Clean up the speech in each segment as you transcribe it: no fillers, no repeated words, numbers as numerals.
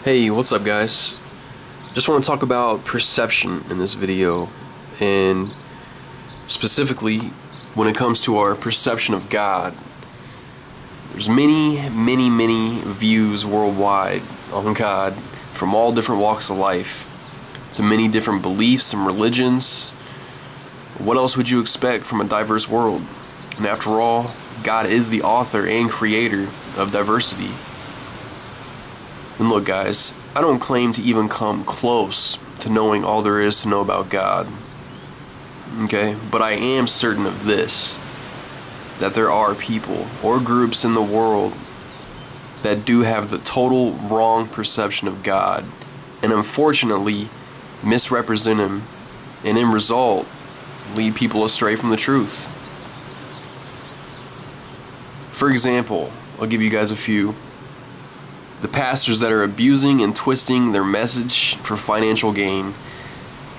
Hey, what's up guys? Just want to talk about perception in this video, and specifically when it comes to our perception of God. There's many views worldwide on God from all different walks of life, to many different beliefs and religions. What else would you expect from a diverse world? And after all, God is the author and creator of diversity. And look guys, I don't claim to even come close to knowing all there is to know about God. Okay? But I am certain of this, that there are people or groups in the world that do have the total wrong perception of God, and unfortunately misrepresent Him, and in result lead people astray from the truth. For example, I'll give you guys a few. The pastors that are abusing and twisting their message for financial gain.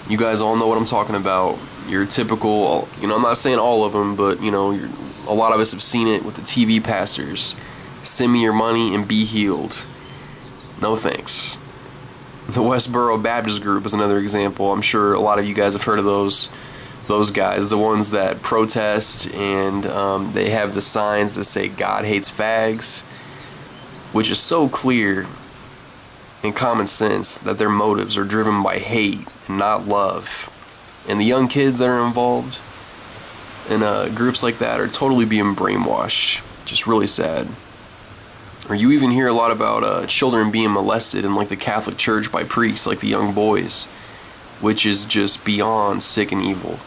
You guys all know what I'm talking about. Your typical, I'm not saying all of them, but a lot of us have seen it with the TV pastors. Send me your money and be healed. No thanks. The Westboro Baptist Group is another example. I'm sure a lot of you guys have heard of those guys, the ones that protest and they have the signs that say God hates fags, which is so clear and common sense that their motives are driven by hate and not love. And the young kids that are involved in groups like that are totally being brainwashed. Just really sad. Or you even hear a lot about children being molested in like the Catholic Church by priests, like the young boys, which is just beyond sick and evil.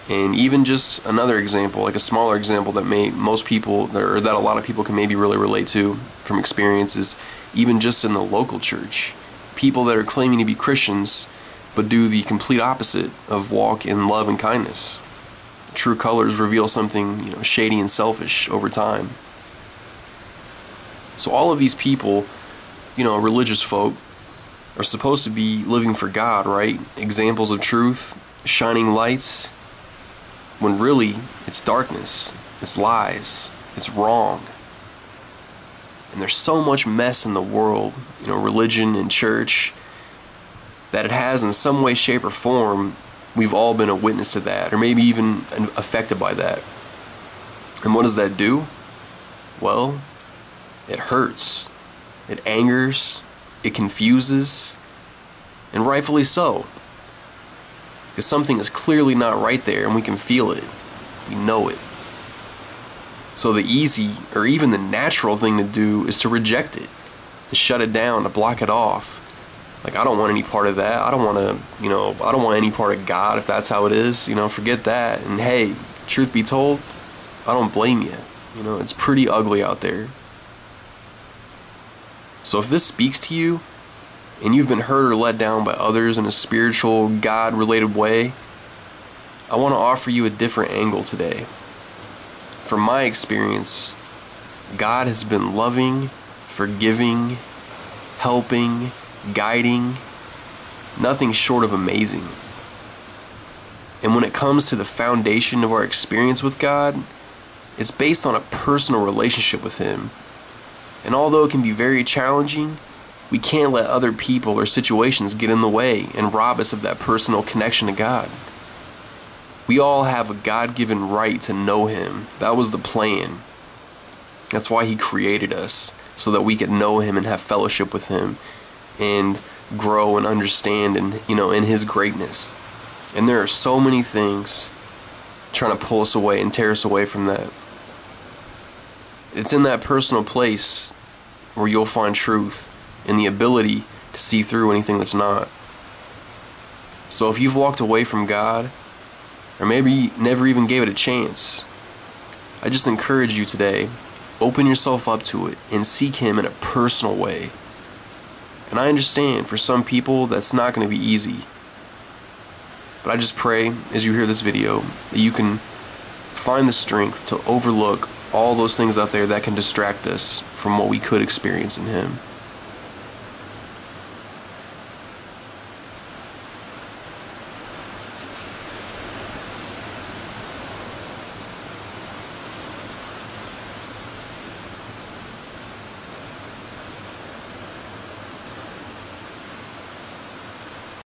And even just another example, like a smaller example that most people, or that a lot of people can maybe really relate to from experiences, even just in the local church. People that are claiming to be Christians, but do the complete opposite of walk in love and kindness. True colors reveal something, shady and selfish over time. So all of these people, religious folk, are supposed to be living for God, right? Examples of truth, shining lights, when really it's darkness, it's lies, it's wrong. And there's so much mess in the world, religion and church, that it has in some way, shape, or form, we've all been a witness to that, or maybe even affected by that. And what does that do? Well, it hurts, it angers, it confuses, and rightfully so. Because something is clearly not right there, and we can feel it. We know it. So the easy, or even the natural thing to do is to reject it, to shut it down, to block it off. Like, I don't want any part of that. I don't want to, I don't want any part of God if that's how it is. Forget that. And hey, truth be told, I don't blame you. It's pretty ugly out there. So if this speaks to you, and you've been hurt or let down by others in a spiritual, God-related way, I want to offer you a different angle today. From my experience, God has been loving, forgiving, helping, guiding, nothing short of amazing. And when it comes to the foundation of our experience with God, it's based on a personal relationship with Him. And although it can be very challenging, we can't let other people or situations get in the way and rob us of that personal connection to God. We all have a God-given right to know Him. That was the plan. That's why He created us, so that we could know Him and have fellowship with Him and grow and understand and in His greatness. And there are so many things trying to pull us away and tear us away from that. It's in that personal place where you'll find truth and the ability to see through anything that's not. So if you've walked away from God, or maybe never even gave it a chance, I just encourage you today, open yourself up to it and seek Him in a personal way. And I understand for some people that's not going to be easy. But I just pray as you hear this video that you can find the strength to overlook all those things out there that can distract us from what we could experience in Him.